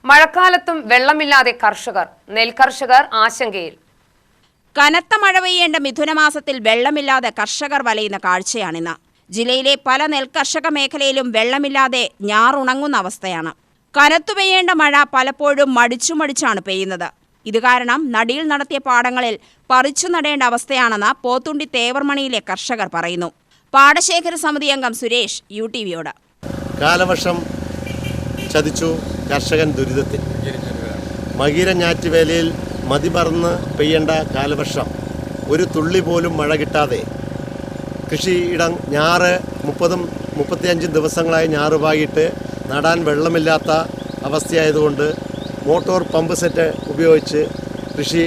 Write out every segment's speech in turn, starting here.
മഴക്കാലത്തും വെള്ളമില്ലാതെ കർഷകർ. നെൽകർഷകർ ആശങ്കയിൽ. കനത്ത മഴ പെയ്യേണ്ട മിഥുനമാസത്തിൽ വെള്ളമില്ലാതെ കർഷകർ വലയുന്ന കാഴ്ചയാണിന്ന്. ജില്ലയിലെ പല നെൽകർഷക മേഖലയിലും വെള്ളമില്ലാതെ ഞാറുണങ്ങുന്ന അവസ്ഥയാണ്. കനത്തു പെയ്യേണ്ട മഴ പലപ്പോഴും മടിച്ചാണ് പെയ്യുന്നത്. ഇത് കാരണം നടിയിൽ നടത്തിയ പാടങ്ങളിൽ പറിച്ചു നടേണ്ട അവസ്ഥയാണെന്ന് പോത്തുണ്ടി തേവർമണിയിലെ കർഷകർ പറയുന്നു. പാടശേഖര സമിതി അംഗം സുരേഷ് UTVയോട്. കാലവർഷം ചതിച്ചു കർഷകൻ ദുരിതത്തിൽ. മകീര ഞാറ്റുവേലയിൽ മതിമറന്ന് പെയ്യേണ്ട കാലവർഷം ഒരു തുള്ളി പോലും മഴ കിട്ടാതെ കൃഷിയിടം ഞാറ് 30-35 ദിവസങ്ങളായി ഞാറ് പാകിയിട്ട് നടാൻ വെള്ളമില്ലാത്ത അവസ്ഥയായതുകൊണ്ട് മോട്ടോർ പമ്പ് സെറ്റ് ഉപയോഗിച്ച് കൃഷി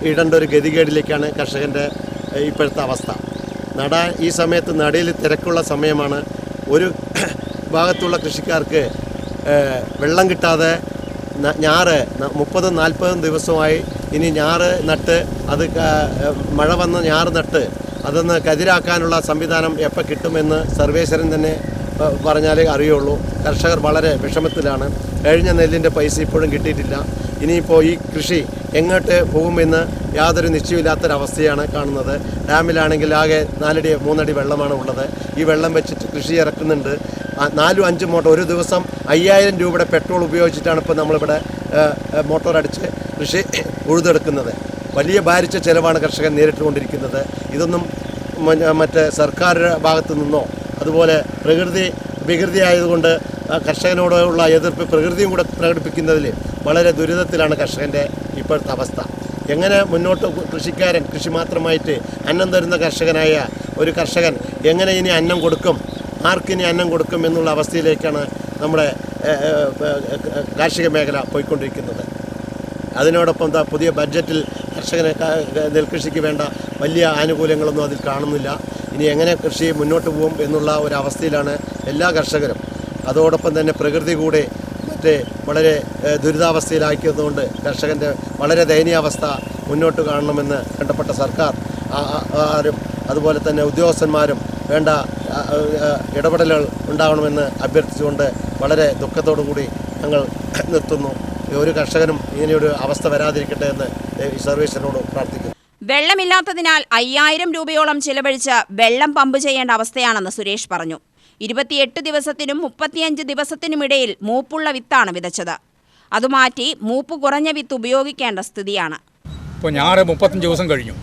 ഇടേണ്ട ഒരു ഗതികേടിലേക്കാണ് കർഷകൻ്റെ ഇപ്പോഴത്തെ അവസ്ഥ. നടാൻ ഈ സമയത്ത് നടയിൽ തിരക്കുള്ള സമയമാണ്. ഒരു ഭാഗത്തുള്ള കൃഷിക്കാർക്ക് വെള്ളം കിട്ടാതെ ഞാറ് 30-40 ദിവസമായി ഇനി ഞാറ് നട്ട് അത് മഴ വന്ന് ഞാറ് നട്ട് അതൊന്ന് കതിരാക്കാനുള്ള സംവിധാനം എപ്പോൾ കിട്ടുമെന്ന് സർവേശ്വരൻ തന്നെ പറഞ്ഞാലേ അറിയുള്ളൂ. കർഷകർ വളരെ വിഷമത്തിലാണ്. കഴിഞ്ഞ നെല്ലിൻ്റെ പൈസ ഇപ്പോഴും കിട്ടിയിട്ടില്ല. ഇനിയിപ്പോൾ ഈ കൃഷി എങ്ങോട്ട് പോകുമെന്ന് യാതൊരു നിശ്ചയമില്ലാത്തൊരവസ്ഥയാണ് കാണുന്നത്. ഡാമിലാണെങ്കിൽ ആകെ 4 അടി 3 അടി വെള്ളമാണ് ഉള്ളത്. ഈ വെള്ളം വെച്ചിട്ട് കൃഷി ഇറക്കുന്നുണ്ട്. 4-5 മോട്ടോർ ഒരു ദിവസം 5000 രൂപയുടെ പെട്രോൾ ഉപയോഗിച്ചിട്ടാണ് ഇപ്പോൾ നമ്മളിവിടെ മോട്ടോർ അടിച്ച് കൃഷി ഉഴുതെടുക്കുന്നത്. വലിയ ഭാരിച്ച ചിലവാണ് കർഷകൻ നേരിട്ടുകൊണ്ടിരിക്കുന്നത്. ഇതൊന്നും മറ്റ് സർക്കാർ ഭാഗത്തു നിന്നോ അതുപോലെ വികൃതി ആയതുകൊണ്ട് കർഷകനോടുള്ള എതിർപ്പ് പ്രകൃതിയും കൂടെ പ്രകടിപ്പിക്കുന്നതിൽ വളരെ ദുരിതത്തിലാണ് കർഷകൻ്റെ ഇപ്പോഴത്തെ അവസ്ഥ. എങ്ങനെ മുന്നോട്ട് കൃഷി മാത്രമായിട്ട് അന്നം തരുന്ന കർഷകനായ ഒരു കർഷകൻ എങ്ങനെ ഇനി അന്നം കൊടുക്കും, ആർക്കിനി അന്നം കൊടുക്കും എന്നുള്ള അവസ്ഥയിലേക്കാണ് നമ്മുടെ കാർഷിക മേഖല പോയിക്കൊണ്ടിരിക്കുന്നത്. അതിനോടൊപ്പം പുതിയ ബഡ്ജറ്റിൽ കർഷകനെ നെൽകൃഷിക്ക് വേണ്ട വലിയ ആനുകൂല്യങ്ങളൊന്നും അതിൽ കാണുന്നില്ല. ഇനി എങ്ങനെ കൃഷി മുന്നോട്ട് പോകും എന്നുള്ള ഒരു അവസ്ഥയിലാണ് എല്ലാ കർഷകരും. അതോടൊപ്പം തന്നെ പ്രകൃതി കൂടെ വളരെ ദുരിതാവസ്ഥയിലാക്കിയതുകൊണ്ട് കർഷകൻ്റെ വളരെ ദയനീയാവസ്ഥ മുന്നോട്ട് കാണണമെന്ന് ബന്ധപ്പെട്ട സർക്കാർ അതുപോലെ തന്നെ ഉദ്യോഗസ്ഥന്മാരും വേണ്ട ഇടപെടലുകൾ ഉണ്ടാവണമെന്ന് അഭ്യർത്ഥിച്ചുകൊണ്ട് വളരെ ദുഃഖത്തോടു കൂടി ഞങ്ങൾ നിർത്തുന്നു. ഒരു കർഷകനും ഇങ്ങനെയൊരു അവസ്ഥ വരാതിരിക്കട്ടെ എന്ന് സർവേശ്വരനോട് പ്രാർത്ഥിക്കുന്നു. വെള്ളമില്ലാത്തതിനാൽ 5000 രൂപയോളം ചിലവഴിച്ച് വെള്ളം പമ്പ് ചെയ്യേണ്ട അവസ്ഥയാണെന്ന് സുരേഷ് പറഞ്ഞു. 28 ദിവസത്തിനും 35 ദിവസത്തിനുമിടയിൽ മൂപ്പുള്ള വിത്താണ് വിതച്ചത്. അതുമാറ്റി മൂപ്പ് കുറഞ്ഞ വിത്ത് ഉപയോഗിക്കേണ്ട സ്ഥിതിയാണ്. ഇപ്പോൾ ഞാറ് 35 ദിവസം കഴിഞ്ഞു.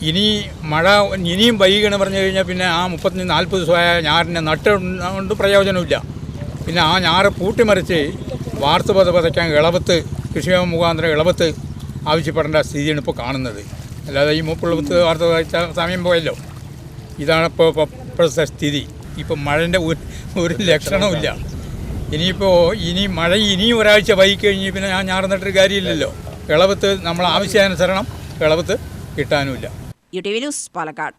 ഇനി മഴ ഇനിയും വൈകണം പറഞ്ഞു കഴിഞ്ഞാൽ പിന്നെ ആ 35-40 ദിവസമായ ഞാറിനെ നട്ടുകൊണ്ട് പ്രയോജനമില്ല. പിന്നെ ആ ഞാറ് പൂട്ടിമറിച്ച് വാർത്ത് പതയ്ക്കാൻ ഇളവത്ത് കൃഷിഭവൻ മുഖാന്തരം ഇളവത്ത് ആവശ്യപ്പെടേണ്ട സ്ഥിതിയാണ് ഇപ്പോൾ കാണുന്നത്. അല്ലാതെ ഈ മൂപ്പുള്ള വിത്ത് വാർത്ത വായിച്ച സമയം പോയല്ലോ. ഇതാണ് ഇപ്പോഴത്തെ സ്ഥിതി. ഇപ്പം മഴൻ്റെ ഒരു ലക്ഷണമില്ല. ഇനി മഴ ഇനിയും ഒരാഴ്ച വൈകിക്കഴിഞ്ഞ് പിന്നെ ഞാൻ ഞാറ് നട്ടൊരു കാര്യമില്ലല്ലോ. ഇളവത്ത് നമ്മൾ ആവശ്യാനുസരണം ഇളവത്ത് കിട്ടാനുമില്ല. UTV news Palakkad.